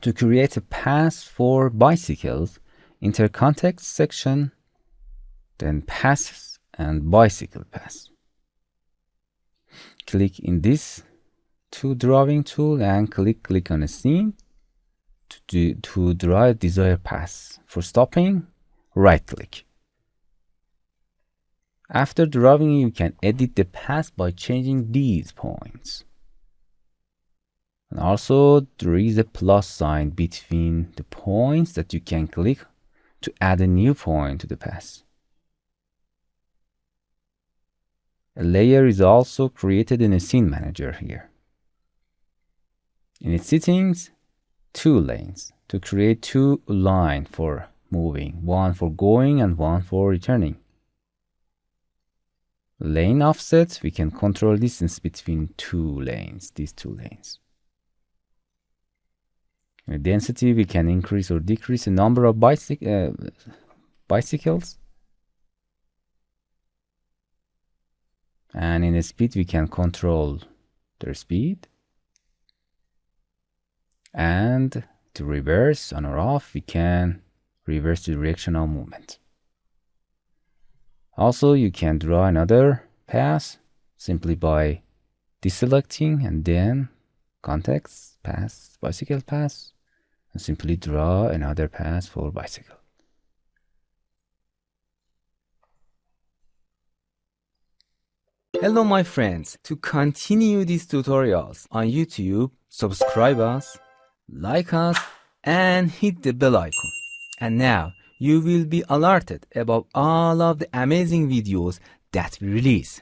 To create a path for bicycles, enter context section, then passes and bicycle path. Click in this drawing tool and click on a scene to draw a desired path. For stopping, right click. After drawing, you can edit the path by changing these points. And also, there is a plus sign between the points that you can click to add a new point to the path. A layer is also created in a scene manager here. In its settings, 2 lanes to create 2 lines for moving, one for going and one for returning. Lane offset, we can control distance between 2 lanes, these 2 lanes. In density, we can increase or decrease the number of bicycles. And in the speed, we can control their speed. And to reverse on or off, we can reverse the direction of movement. Also, you can draw another path simply by deselecting and then context, path, bicycle path, and simply draw another path for bicycle. Hello my friends, to continue these tutorials on YouTube, subscribe us, like us, and hit the bell icon. And now you will be alerted about all of the amazing videos that we release.